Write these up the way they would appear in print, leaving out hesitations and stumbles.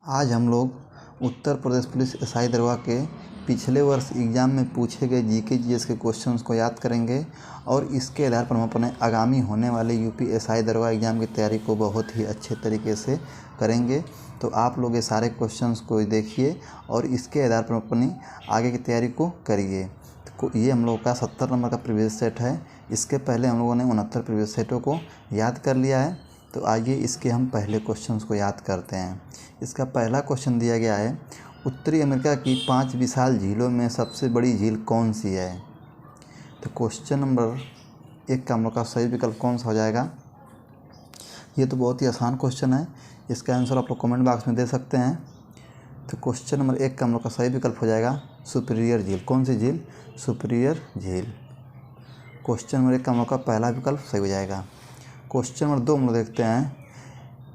आज हम लोग उत्तर प्रदेश पुलिस एसआई दरोगा के पिछले वर्ष एग्ज़ाम में पूछे गए जीके जीएस के क्वेश्चंस को याद करेंगे और इसके आधार पर हम अपने आगामी होने वाले यूपी एसआई दरोगा एग्ज़ाम की तैयारी को बहुत ही अच्छे तरीके से करेंगे। तो आप लोग ये सारे क्वेश्चंस को देखिए और इसके आधार पर अपनी आगे की तैयारी को करिए। तो ये हम लोग का 70 नंबर का प्रीवियस सेट है। इसके पहले हम लोगों ने 69 प्रीवियस सेटों को याद कर लिया है। तो आइए इसके हम पहले क्वेश्चंस को याद करते हैं। इसका पहला क्वेश्चन दिया गया है, उत्तरी अमेरिका की 5 विशाल झीलों में सबसे बड़ी झील कौन सी है। तो क्वेश्चन नंबर 1 का हम लोग का सही विकल्प कौन सा हो जाएगा। ये तो बहुत ही आसान क्वेश्चन है, इसका आंसर आप लोग कमेंट बॉक्स में दे सकते हैं। तो क्वेश्चन नंबर 1 का हम लोग का सही विकल्प हो जाएगा सुपीरियर झील। कौन सी झील? सुपीरियर झील। क्वेश्चन नंबर 1 का हम लोग का पहला विकल्प सही हो जाएगा। क्वेश्चन नंबर 2 हम लोग देखते हैं,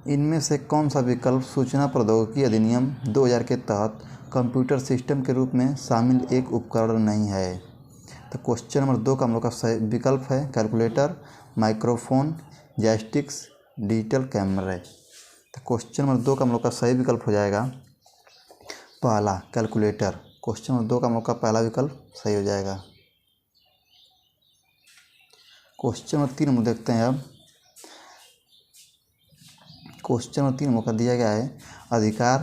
इनमें से कौन सा विकल्प सूचना प्रौद्योगिकी अधिनियम 2000 के तहत कंप्यूटर सिस्टम के रूप में शामिल एक उपकरण नहीं है। तो क्वेश्चन नंबर 2 का हम लोग का सही विकल्प है कैलकुलेटर, माइक्रोफोन, जॉयस्टिक्स, डिजिटल कैमरे। तो क्वेश्चन नंबर 2 का हम लोग का सही विकल्प हो जाएगा पहला कैलकुलेटर। क्वेश्चन नंबर 2 का हम लोग का पहला विकल्प सही हो जाएगा। क्वेश्चन नंबर 3 हम लोग देखते हैं अब। क्वेश्चन नंबर 3 मौका दिया गया है, अधिकार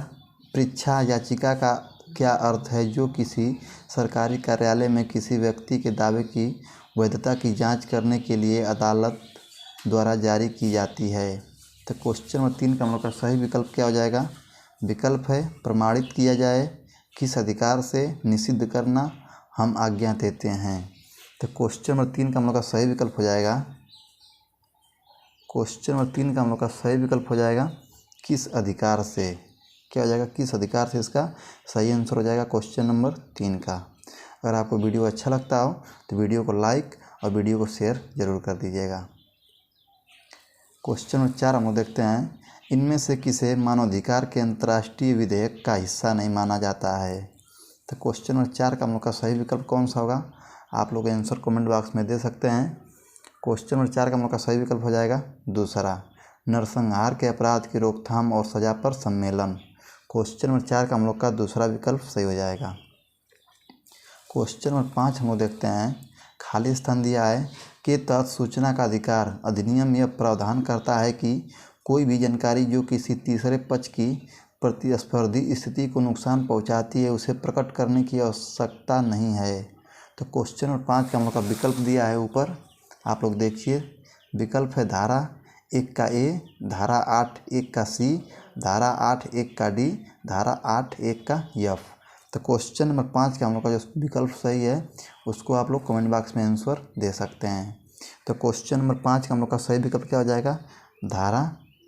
परीक्षा याचिका का क्या अर्थ है जो किसी सरकारी कार्यालय में किसी व्यक्ति के दावे की वैधता की जांच करने के लिए अदालत द्वारा जारी की जाती है। तो क्वेश्चन नंबर 3 का हम लोग का सही विकल्प क्या हो जाएगा। विकल्प है प्रमाणित किया जाए, किस अधिकार से निषिद्ध करना, हम आज्ञा देते हैं। तो क्वेश्चन नंबर 3 का हम लोग का सही विकल्प हो जाएगा। क्वेश्चन नंबर 3 का हम लोग का सही विकल्प हो जाएगा किस अधिकार से। क्या हो जाएगा? किस अधिकार से इसका सही आंसर हो जाएगा क्वेश्चन नंबर 3 का। अगर आपको वीडियो अच्छा लगता हो तो वीडियो को लाइक और वीडियो को शेयर ज़रूर कर दीजिएगा। क्वेश्चन नंबर 4 हम लोग देखते हैं, इनमें से किसे मानवाधिकार के अंतर्राष्ट्रीय विधेयक का हिस्सा नहीं माना जाता है। तो क्वेश्चन नंबर 4 का हम लोग का सही विकल्प कौन सा होगा, आप लोग आंसर कमेंट बॉक्स में दे सकते हैं। क्वेश्चन नंबर 4 का हम लोग का सही विकल्प हो जाएगा दूसरा, नरसंहार के अपराध की रोकथाम और सजा पर सम्मेलन। क्वेश्चन नंबर 4 का हम लोग का दूसरा विकल्प सही हो जाएगा। क्वेश्चन नंबर 5 हम लोग देखते हैं, खाली स्थान दिया है के तहत सूचना का अधिकार अधिनियम यह प्रावधान करता है कि कोई भी जानकारी जो किसी तीसरे पक्ष की प्रतिस्पर्धी स्थिति को नुकसान पहुंचाती है उसे प्रकट करने की आवश्यकता नहीं है। तो क्वेश्चन नंबर 5 का हम लोग का विकल्प दिया है ऊपर, आप लोग देखिए। विकल्प है धारा 1 का ए, धारा 8(1) का सी, धारा 8(1) का डी, धारा 8(1) का एफ। तो क्वेश्चन नंबर 5 का हम लोग का जो विकल्प सही है उसको आप लोग कमेंट बॉक्स में आंसर दे सकते हैं। तो क्वेश्चन नंबर 5 का हम लोग का सही विकल्प क्या हो जाएगा, धारा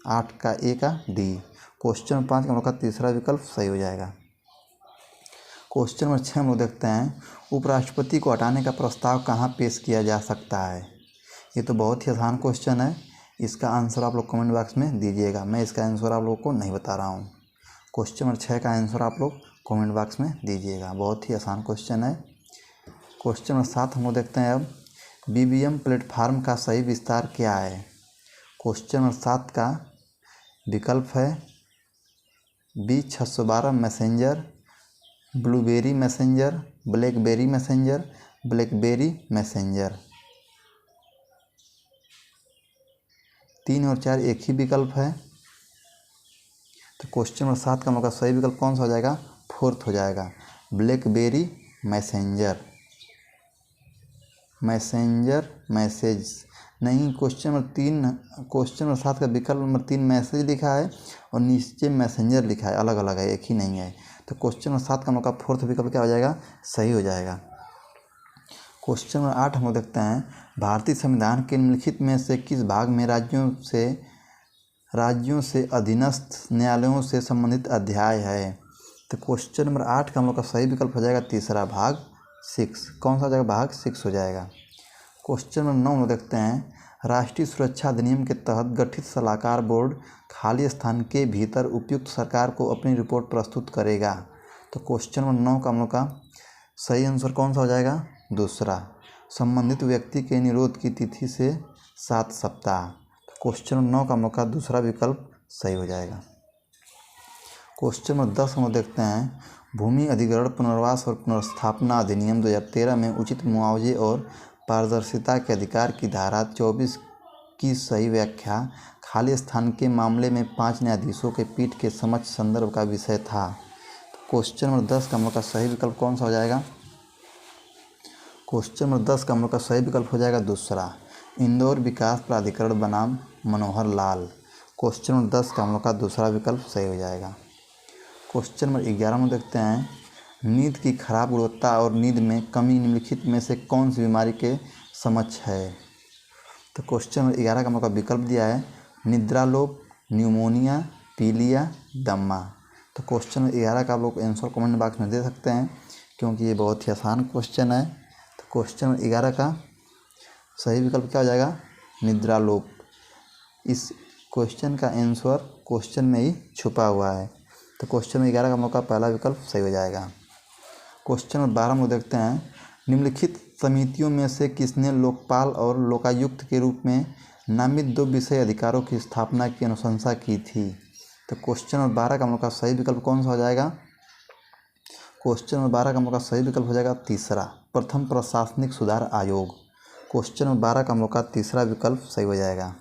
8 का ए का डी। क्वेश्चन नंबर 5 का हम लोग का तीसरा विकल्प सही हो जाएगा। क्वेश्चन नंबर 6 हम लोग देखते हैं, उपराष्ट्रपति को हटाने का प्रस्ताव कहाँ पेश किया जा सकता है। ये तो बहुत ही आसान क्वेश्चन है, इसका आंसर आप लोग कमेंट बॉक्स में दीजिएगा। मैं इसका आंसर आप लोग को नहीं बता रहा हूँ। क्वेश्चन नंबर 6 का आंसर आप लोग कमेंट बॉक्स में दीजिएगा, बहुत ही आसान क्वेश्चन है। क्वेश्चन नंबर 7 हम लोग देखते हैं अब, बीबीएम प्लेटफार्म का सही विस्तार क्या है। क्वेश्चन नंबर 7 का विकल्प है B612 messenger, blueberry messenger, blackberry messenger, blackberry messenger. 3 और 4 एक ही विकल्प है। तो क्वेश्चन नंबर 7 का हम लोग का सही विकल्प कौन सा हो जाएगा, फोर्थ हो जाएगा, ब्लैकबेरी मैसेंजर। मैसेंजर मैसेज नहीं, क्वेश्चन नंबर 7 का विकल्प नंबर 3 मैसेज लिखा है और नीचे मैसेंजर लिखा है, अलग अलग है, एक ही नहीं है। तो क्वेश्चन नंबर 7 का हम लोग का फोर्थ विकल्प क्या हो जाएगा, सही हो जाएगा। क्वेश्चन नंबर 8 हम लोग देखते हैं, भारतीय संविधान के निम्नलिखित में से किस भाग में राज्यों से अधीनस्थ न्यायालयों से संबंधित अध्याय है। तो क्वेश्चन नंबर 8 का हम लोग का सही विकल्प हो जाएगा तीसरा, भाग 6। कौन सा हो जाएगा, भाग 6 हो जाएगा। क्वेश्चन नंबर 9 हम लोग देखते हैं, राष्ट्रीय सुरक्षा अधिनियम के तहत गठित सलाहकार बोर्ड खाली स्थान के भीतर उपयुक्त सरकार को अपनी रिपोर्ट प्रस्तुत करेगा। तो क्वेश्चन नंबर 9 का हम लोग का सही आंसर कौन सा हो जाएगा, दूसरा, संबंधित व्यक्ति के निरोध की तिथि से 7 सप्ताह। क्वेश्चन नंबर 9 का हम लोग का दूसरा विकल्प सही हो जाएगा। क्वेश्चन नंबर 10 हम लोग देखते हैं, भूमि अधिग्रहण पुनर्वास और पुनर्स्थापना अधिनियम 2013 में उचित मुआवजे और पारदर्शिता के अधिकार की धारा 24 की सही व्याख्या खाली स्थान के मामले में 5 न्यायाधीशों के पीठ के समक्ष संदर्भ का विषय था। क्वेश्चन नंबर 10 का हम लोग का सही विकल्प कौन सा हो जाएगा? क्वेश्चन नंबर 10 का हम लोग का सही विकल्प हो जाएगा दूसरा, इंदौर विकास प्राधिकरण बनाम मनोहर लाल। क्वेश्चन नंबर 10 का हम लोग का दूसरा विकल्प सही हो जाएगा। क्वेश्चन नंबर 11 में देखते हैं, नींद की खराब गुणवत्ता और नींद में कमी निम्नलिखित में से कौन सी बीमारी के समक्ष है? तो क्वेश्चन नंबर 11 का हम लोग का विकल्प दिया है, निद्रालोप, न्यूमोनिया, पीलिया, दम्मा। तो क्वेश्चन नंबर 11 का आप लोग आंसर कमेंट बॉक्स में दे सकते हैं, क्योंकि ये बहुत ही आसान क्वेश्चन है। तो क्वेश्चन नंबर 11 का सही विकल्प क्या हो जाएगा? निद्रालोप। इस क्वेश्चन का आंसर क्वेश्चन में ही छुपा हुआ है। तो क्वेश्चन नंबर 11 का मौका पहला विकल्प सही हो जाएगा। क्वेश्चन नंबर 12 में देखते हैं, निम्नलिखित समितियों में से किसने लोकपाल और लोकायुक्त के रूप में नामित 2 विषय अधिकारों की स्थापना की अनुशंसा की थी? तो क्वेश्चन नंबर 12 का मौका सही विकल्प कौन सा हो जाएगा? क्वेश्चन नंबर 12 का मौका सही विकल्प हो जाएगा तीसरा, प्रथम प्रशासनिक सुधार आयोग। क्वेश्चन नंबर 12 का मौका तीसरा विकल्प सही हो जाएगा।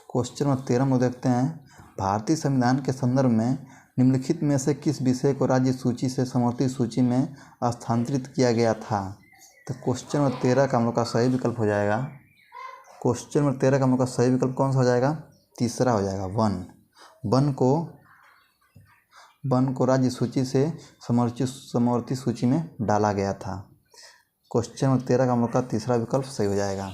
क्वेश्चन नंबर 13 में देखते हैं, भारतीय संविधान के संदर्भ में निम्नलिखित में से किस विषय को राज्य सूची से समवर्ती सूची में स्थानांतरित किया गया था? तो क्वेश्चन नंबर 13 का हम लोग का सही विकल्प हो जाएगा। क्वेश्चन नंबर 13 का हम लोग का सही विकल्प कौन सा हो जाएगा? तीसरा हो जाएगा, वन। वन को राज्य सूची से समवर्ती सूची में डाला गया था। क्वेश्चन नंबर 13 का हम लोग का तीसरा विकल्प सही हो जाएगा।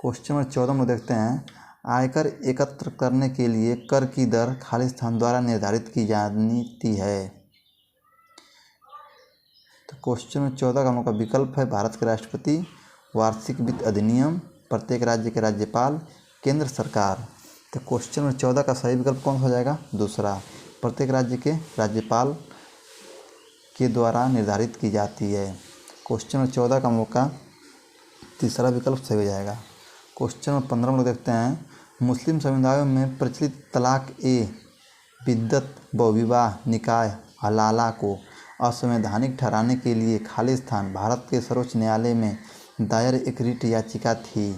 क्वेश्चन नंबर 14 में देखते हैं, आयकर एकत्र करने के लिए कर की दर खालिस्तान द्वारा निर्धारित की जाती है। तो क्वेश्चन नंबर 14 का हम लोग का विकल्प है, भारत के राष्ट्रपति, वार्षिक वित्त अधिनियम, प्रत्येक राज्य के राज्यपाल, केंद्र सरकार। तो क्वेश्चन नंबर 14 का सही विकल्प कौन सा हो जाएगा? दूसरा, प्रत्येक राज्य के राज्यपाल के द्वारा निर्धारित की जाती है। क्वेश्चन नंबर 14 का हम लोग का तीसरा विकल्प सही हो जाएगा। क्वेश्चन नंबर 15 में लोग देखते हैं, मुस्लिम समुदायों में प्रचलित तलाक ए बिद्दत बहुविवाह निकाय हलाला को असंवैधानिक ठहराने के लिए खालिस्तान भारत के सर्वोच्च न्यायालय में दायर एक रिट याचिका थी।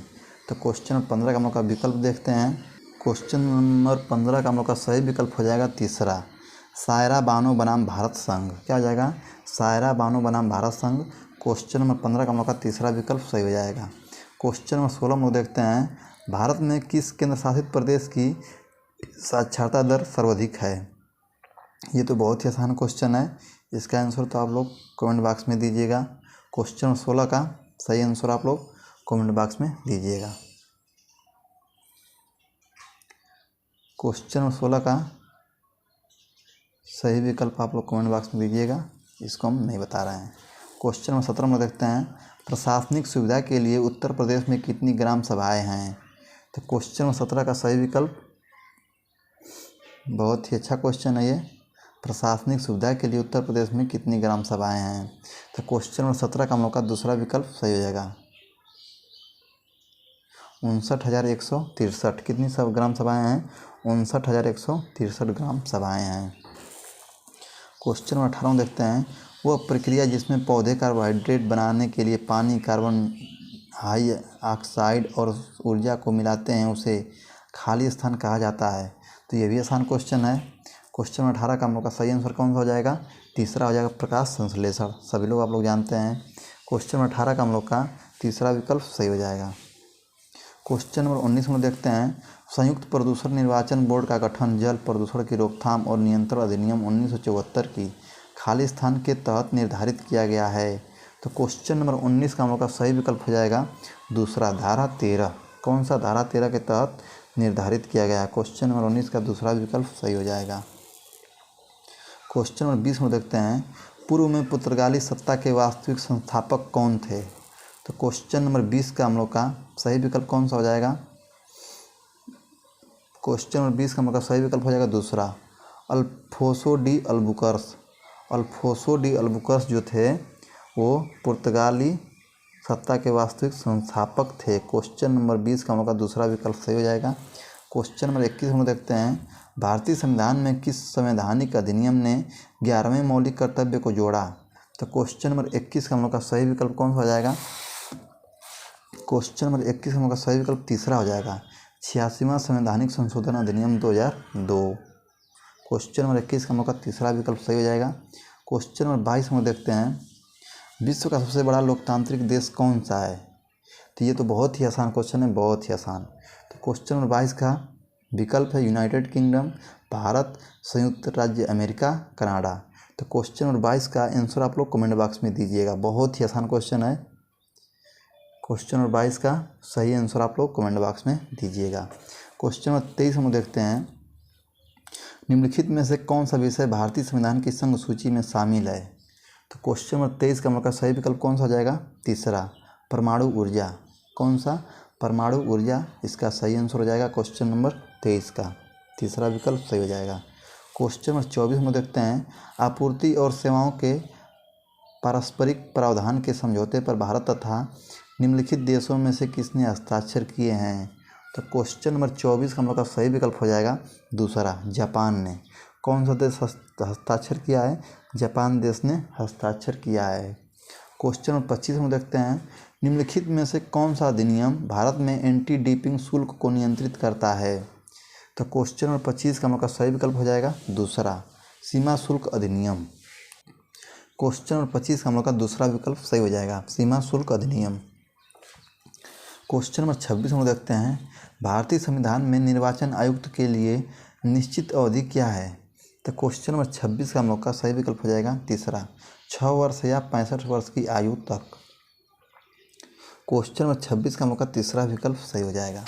तो क्वेश्चन नंबर 15 का हम लोग का विकल्प देखते हैं। क्वेश्चन नंबर 15 का हम लोग का सही विकल्प हो जाएगा तीसरा, सायरा बानो बनाम भारत संघ। क्या हो जाएगा? सायरा बानो बनाम भारत संघ। क्वेश्चन नंबर 15 का हम लोग का तीसरा विकल्प सही हो जाएगा। क्वेश्चन नंबर 16 में देखते हैं, भारत में किस केंद्र शासित प्रदेश की साक्षरता दर सर्वाधिक है? ये तो बहुत ही आसान क्वेश्चन है, इसका आंसर तो आप लोग कमेंट बॉक्स में दीजिएगा। क्वेश्चन नंबर 16 का सही आंसर आप लोग कमेंट बॉक्स में दीजिएगा। क्वेश्चन नंबर 16 का सही विकल्प आप लोग कमेंट बॉक्स में दीजिएगा, इसको हम नहीं बता रहे हैं। क्वेश्चन नंबर 17 में देखते हैं, प्रशासनिक सुविधा के लिए उत्तर प्रदेश में कितनी ग्राम सभाएं हैं? तो क्वेश्चन नंबर 17 का सही विकल्प, बहुत ही अच्छा क्वेश्चन है ये, प्रशासनिक सुविधा के लिए उत्तर प्रदेश में कितनी ग्राम सभाएं हैं? तो क्वेश्चन नंबर 17 का हम लोग का दूसरा विकल्प सही हो जाएगा, 59,163। कितनी सब ग्राम सभाएं हैं? 59,163 ग्राम सभाएं हैं। क्वेश्चन नंबर 18 में देखते हैं, वह प्रक्रिया जिसमें पौधे कार्बोहाइड्रेट बनाने के लिए पानी, कार्बन हाई ऑक्साइड और ऊर्जा को मिलाते हैं, उसे खाली स्थान कहा जाता है। तो ये भी आसान क्वेश्चन है। क्वेश्चन नंबर 18 का हम लोग का सही आंसर कौन सा हो जाएगा? तीसरा हो जाएगा, प्रकाश संश्लेषण। सभी लोग आप लोग जानते हैं। क्वेश्चन नंबर 18 का हम लोग का तीसरा विकल्प सही हो जाएगा। क्वेश्चन नंबर 19 में देखते हैं, संयुक्त प्रदूषण निर्वाचन बोर्ड का गठन जल प्रदूषण की रोकथाम और नियंत्रण अधिनियम 1974 की खाली स्थान के तहत निर्धारित किया गया है। तो क्वेश्चन नंबर 19 का हम लोग का सही विकल्प हो जाएगा दूसरा, धारा 13। कौन सा? धारा 13 के तहत निर्धारित किया गया है। क्वेश्चन नंबर 19 का दूसरा विकल्प सही हो जाएगा। क्वेश्चन नंबर 20 में देखते हैं, पूर्व में पुर्तगाली सत्ता के वास्तविक संस्थापक कौन थे? तो क्वेश्चन नंबर 20 का हम लोग का सही विकल्प कौन सा हो जाएगा? क्वेश्चन नंबर 20 का हम लोग का सही विकल्प हो जाएगा दूसरा, Alfonso de Albuquerque. Alfonso de Albuquerque जो थे वो पुर्तगाली सत्ता के वास्तविक संस्थापक थे। क्वेश्चन नंबर 20 का हम लोग का दूसरा विकल्प सही हो जाएगा। क्वेश्चन नंबर 21 हम लोग देखते हैं, भारतीय संविधान में किस संवैधानिक अधिनियम ने 11वें मौलिक कर्तव्य को जोड़ा? तो क्वेश्चन नंबर 21 का हम लोग का सही विकल्प कौन सा हो जाएगा? क्वेश्चन नंबर 21 हम लोग का सही विकल्प तीसरा हो जाएगा, 86वां संवैधानिक संशोधन अधिनियम 2002। क्वेश्चन नंबर 21 का हम लोग का तीसरा विकल्प सही हो जाएगा। क्वेश्चन नंबर 22 हम लोग देखते हैं, विश्व का सबसे बड़ा लोकतांत्रिक देश कौन सा है? तो ये तो बहुत ही आसान क्वेश्चन है, बहुत ही आसान। तो क्वेश्चन नंबर 22 का विकल्प है यूनाइटेड किंगडम, भारत, संयुक्त राज्य अमेरिका, कनाडा। तो क्वेश्चन नंबर 22 का आंसर आप लोग कमेंट बॉक्स में दीजिएगा, बहुत ही आसान क्वेश्चन है। क्वेश्चन नंबर 22 का सही आंसर आप लोग कमेंट बॉक्स में दीजिएगा। क्वेश्चन नंबर 23 हम देखते हैं, निम्नलिखित में से कौन सा विषय भारतीय संविधान की संघ सूची में शामिल है? तो क्वेश्चन नंबर 23 का मतलब सही विकल्प कौन सा हो जाएगा? तीसरा, परमाणु ऊर्जा। कौन सा? परमाणु ऊर्जा इसका सही आंसर हो जाएगा क्वेश्चन नंबर 23 का, तीसरा विकल्प सही हो जाएगा। क्वेश्चन नंबर 24 में देखते हैं, आपूर्ति और सेवाओं के पारस्परिक प्रावधान के समझौते पर भारत तथा निम्नलिखित देशों में से किसने हस्ताक्षर किए हैं? तो क्वेश्चन नंबर 24 का हम लोग का सही विकल्प हो जाएगा दूसरा, जापान ने। कौन सा देश हस्ताक्षर किया है? जापान देश ने हस्ताक्षर किया है। क्वेश्चन नंबर 25 हम देखते हैं, निम्नलिखित में से कौन सा अधिनियम भारत में एंटी डंपिंग शुल्क को नियंत्रित करता है? तो क्वेश्चन नंबर 25 का हम लोग का सही विकल्प हो जाएगा दूसरा, सीमा शुल्क अधिनियम। क्वेश्चन नंबर 25 का हम लोग का दूसरा विकल्प सही हो जाएगा, सीमा शुल्क अधिनियम। क्वेश्चन नंबर 26 हम लोग देखते हैं, भारतीय संविधान में निर्वाचन आयुक्त के लिए निश्चित अवधि क्या है? तो क्वेश्चन नंबर 26 का हम लोग का सही विकल्प हो जाएगा तीसरा, 6 वर्ष या 65 वर्ष की आयु तक। क्वेश्चन नंबर 26 का हम लोग का तीसरा विकल्प सही हो जाएगा।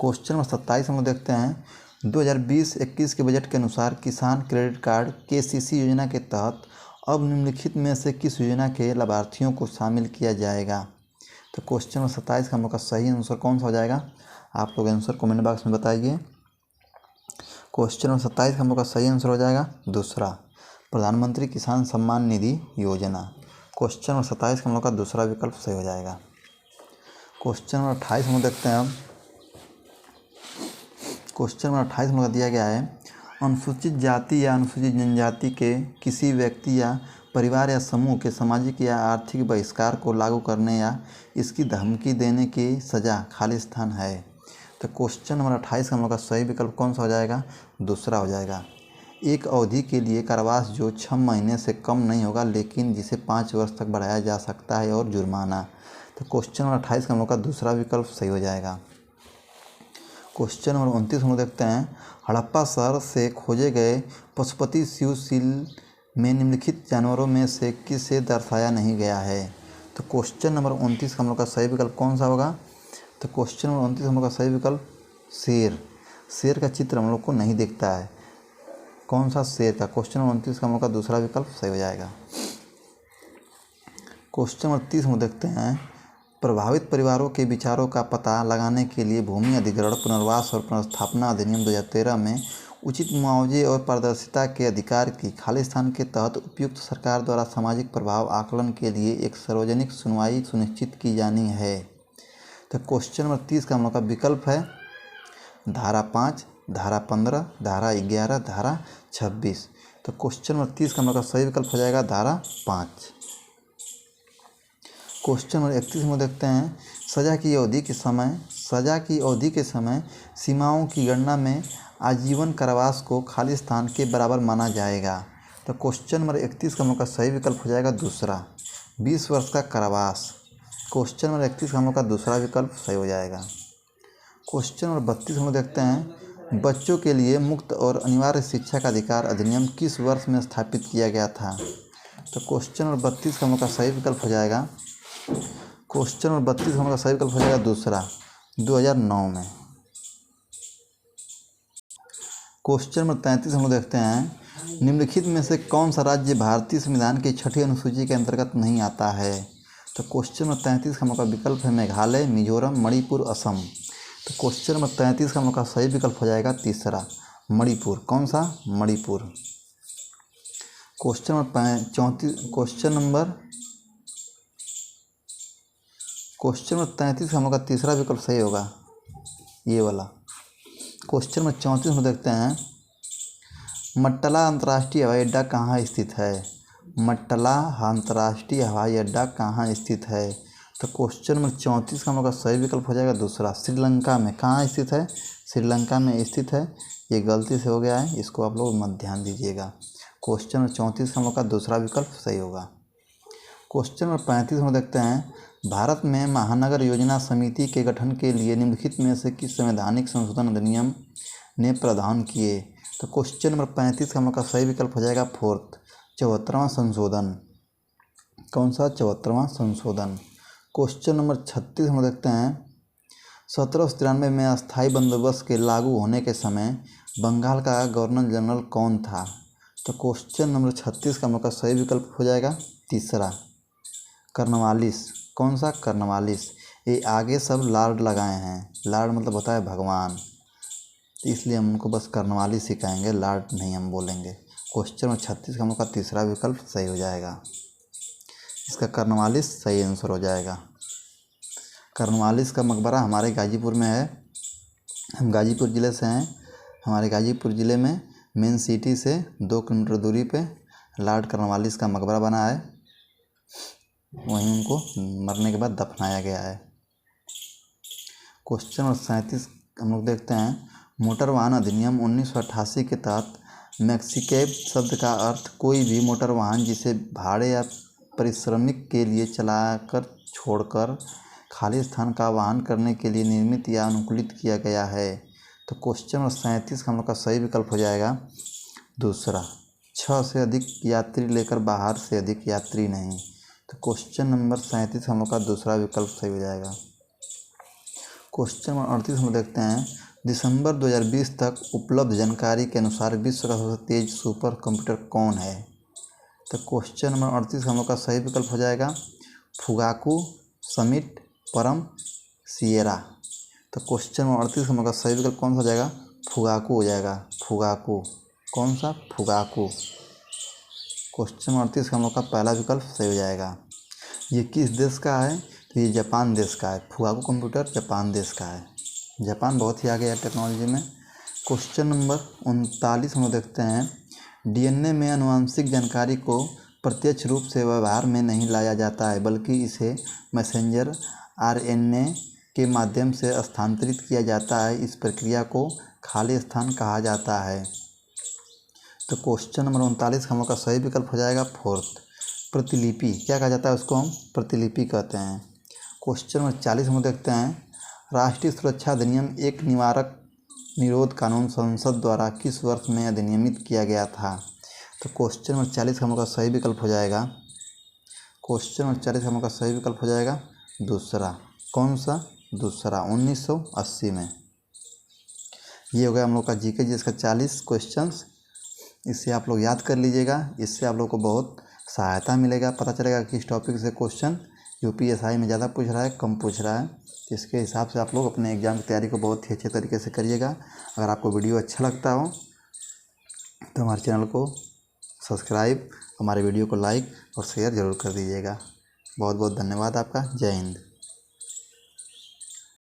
क्वेश्चन नंबर 27 हम लोग देखते हैं, 2020-21 के बजट के अनुसार किसान क्रेडिट कार्ड KCC योजना के तहत अब निम्नलिखित में से किस योजना के लाभार्थियों को शामिल किया जाएगा? तो क्वेश्चन नंबर 27 का हम लोग का सही आंसर कौन सा हो जाएगा? आप लोग आंसर कमेंट बॉक्स में बताइए। क्वेश्चन नंबर 27 का हम लोग का सही आंसर हो जाएगा दूसरा, प्रधानमंत्री किसान सम्मान निधि योजना। क्वेश्चन नंबर 27 का हम लोग का दूसरा विकल्प सही हो जाएगा। क्वेश्चन नंबर 28 हम लोग देखते हैं, अब क्वेश्चन नंबर 28 हम लोग का दिया गया है, अनुसूचित जाति या अनुसूचित जनजाति के किसी व्यक्ति या परिवार या समूह के सामाजिक या आर्थिक बहिष्कार को लागू करने या इसकी धमकी देने की सज़ा खालिस्तान है। तो क्वेश्चन नंबर 28 का हम लोग का सही विकल्प कौन सा हो जाएगा? दूसरा हो जाएगा, एक अवधि के लिए कारावास जो 6 महीने से कम नहीं होगा लेकिन जिसे 5 वर्ष तक बढ़ाया जा सकता है, और जुर्माना। तो क्वेश्चन नंबर 28 का हम लोग का दूसरा विकल्प सही हो जाएगा। क्वेश्चन नंबर 29 हम लोग देखते हैं, हड़प्पा शहर से खोजे गए पशुपति शिव सील में निम्नलिखित जानवरों में से किसे दर्शाया नहीं गया है? तो क्वेश्चन नंबर 29 का हम लोग का सही विकल्प कौन सा होगा? तो क्वेश्चन नंबर 29 हम लोग का सही विकल्प शेर। शेर का चित्र हम लोग को नहीं दिखता है, कौन सा? शेर का। क्वेश्चन नंबर 29 का हम लोग का दूसरा विकल्प सही हो जाएगा। क्वेश्चन नंबर 30 हम देखते हैं, प्रभावित परिवारों के विचारों का पता लगाने के लिए भूमि अधिग्रहण, पुनर्वास और पुनर्स्थापना अधिनियम 2013 में उचित मुआवजे और पारदर्शिता के अधिकार की खालिस्तान के तहत उपयुक्त सरकार द्वारा सामाजिक प्रभाव आकलन के लिए एक सार्वजनिक सुनवाई सुनिश्चित की जानी है। तो क्वेश्चन नंबर 30 का हम लोग का विकल्प है धारा 5, धारा 15, धारा 11, धारा 26। तो क्वेश्चन नंबर 30 का हम लोग का सही विकल्प हो जाएगा धारा 5। क्वेश्चन नंबर 31 में देखते हैं, सज़ा की अवधि के समय सीमाओं की गणना में आजीवन कारावास को खालिस्तान के बराबर माना जाएगा। तो क्वेश्चन नंबर 31 का हम लोग का सही विकल्प हो जाएगा दूसरा, 20 वर्ष का कारावास। क्वेश्चन नंबर 31 का हम लोग का दूसरा विकल्प सही हो जाएगा। क्वेश्चन नंबर 32 हम लोग देखते हैं, बच्चों के लिए मुक्त और अनिवार्य शिक्षा का अधिकार अधिनियम किस वर्ष में स्थापित किया गया था? तो क्वेश्चन नंबर 32 का हम लोग का सही विकल्प हो जाएगा, क्वेश्चन नंबर 32 हम लोग का सही विकल्प हो जाएगा दूसरा, 2009 में। क्वेश्चन नंबर 33 हम लोग देखते हैं, निम्नलिखित में से कौन सा राज्य भारतीय संविधान की 6ठी अनुसूची के अंतर्गत नहीं आता है? तो क्वेश्चन नंबर 33 का हम लोग का विकल्प है मेघालय, मिजोरम, मणिपुर, असम। तो क्वेश्चन नंबर 33 का हम लोग का सही विकल्प हो जाएगा तीसरा, मणिपुर। कौन सा? मणिपुर। क्वेश्चन नंबर 33 का हम लोग का तीसरा विकल्प सही होगा, ये वाला। क्वेश्चन नंबर 34 में देखते हैं, मट्टला अंतर्राष्ट्रीय हवाई अड्डा कहाँ स्थित है। मट्टला अंतर्राष्ट्रीय हवाई अड्डा कहाँ स्थित है। तो क्वेश्चन नंबर 34 का हम लोग का सही विकल्प हो जाएगा दूसरा, श्रीलंका में। कहाँ स्थित है, श्रीलंका में स्थित है। ये गलती से हो गया है, इसको आप लोग मत ध्यान दीजिएगा। क्वेश्चन नंबर 34 का हम लोग का दूसरा विकल्प सही होगा। क्वेश्चन नंबर 35 में देखते हैं, भारत में महानगर योजना समिति के गठन के लिए निम्नलिखित में से किस संवैधानिक संशोधन अधिनियम ने प्रावधान किए। तो क्वेश्चन नंबर 35 का हम लोग का सही विकल्प हो जाएगा फोर्थ, 74वां संशोधन। कौन सा, 74वां संशोधन। क्वेश्चन नंबर 36 हम देखते हैं, 1793 में अस्थायी बंदोबस्त के लागू होने के समय बंगाल का गवर्नर जनरल कौन था। तो क्वेश्चन नंबर 36 का हम लोग का सही विकल्प हो जाएगा तीसरा, कर्नवालिस। कौन सा, कर्नवालिस। ये आगे सब लॉर्ड लगाए हैं, लॉर्ड मतलब होता है भगवान, इसलिए हम उनको बस कर्नवालिस सिखाएंगे, लॉर्ड नहीं हम बोलेंगे। क्वेश्चन नंबर 36 का हम लोग का तीसरा विकल्प सही हो जाएगा, इसका कर्नवालिस सही आंसर हो जाएगा। कर्नवालिस का मकबरा हमारे गाजीपुर में है, हम गाजीपुर ज़िले से हैं। हमारे गाजीपुर ज़िले में मेन सिटी से 2 किलोमीटर दूरी पे लॉर्ड कर्नवालिस का मकबरा बना है, वहीं उनको मरने के बाद दफनाया गया है। क्वेश्चन नंबर 37 हम लोग देखते हैं, मोटर वाहन अधिनियम 1988 के तहत मैक्सिकैब शब्द का अर्थ कोई भी मोटर वाहन जिसे भाड़े या पारिश्रमिक के लिए चलाकर छोड़कर खाली स्थान का वाहन करने के लिए निर्मित या अनुकूलित किया गया है। तो क्वेश्चन नंबर 37 का हम लोग का सही विकल्प हो जाएगा दूसरा, 6 से अधिक यात्री लेकर बाहर से अधिक यात्री नहीं। तो क्वेश्चन नंबर 37 हम लोग का दूसरा विकल्प सही हो जाएगा। क्वेश्चन नंबर 38 हम देखते हैं, दिसंबर 2020 तक उपलब्ध जानकारी के अनुसार विश्व का सबसे तेज सुपर कंप्यूटर कौन है। तो क्वेश्चन नंबर 38 हम लोग का सही विकल्प हो जाएगा फुगाकू, समिट, परम, सिएरा। तो क्वेश्चन नंबर 38 हम लोग का सही विकल्प कौन सा हो जाएगा, फुगाकू हो जाएगा, फुगाकू। कौन सा, फुगाकू। क्वेश्चन नंबर 38 का हम लोग का पहला विकल्प सही हो जाएगा। ये किस देश का है, तो ये जापान देश का है। फुगाकू कंप्यूटर जापान देश का है, जापान बहुत ही आगे है टेक्नोलॉजी में। क्वेश्चन नंबर 39 हम लोग देखते हैं, डीएनए में आनुवंशिक जानकारी को प्रत्यक्ष रूप से व्यवहार में नहीं लाया जाता है, बल्कि इसे मैसेंजर आरएनए के माध्यम से स्थानांतरित किया जाता है। इस प्रक्रिया को खाली स्थान कहा जाता है। तो क्वेश्चन नंबर 39 हम लोग का सही विकल्प हो जाएगा फोर्थ, प्रतिलिपि। क्या कहा जाता है उसको, हम प्रतिलिपि कहते हैं। क्वेश्चन नंबर 40 हम देखते हैं, राष्ट्रीय सुरक्षा अधिनियम एक निवारक निरोध कानून संसद द्वारा किस वर्ष में अधिनियमित किया गया था। तो क्वेश्चन नंबर 40 हम लोग का सही विकल्प हो जाएगा, क्वेश्चन नंबर 40 हम लोग का सही विकल्प हो जाएगा दूसरा। कौन सा, दूसरा, 1980 में। ये हो गया हम लोग का जीके जिसका 40 क्वेश्चंस। इससे आप लोग याद कर लीजिएगा, इससे आप लोग को बहुत सहायता मिलेगा, पता चलेगा किस टॉपिक से क्वेश्चन यूपीएसआई में ज़्यादा पूछ रहा है, कम पूछ रहा है। इसके हिसाब से आप लोग अपने एग्ज़ाम की तैयारी को बहुत ही अच्छे तरीके से करिएगा। अगर आपको वीडियो अच्छा लगता हो तो हमारे चैनल को सब्सक्राइब, हमारे वीडियो को लाइक और शेयर ज़रूर कर दीजिएगा। बहुत बहुत धन्यवाद आपका। जय हिंद।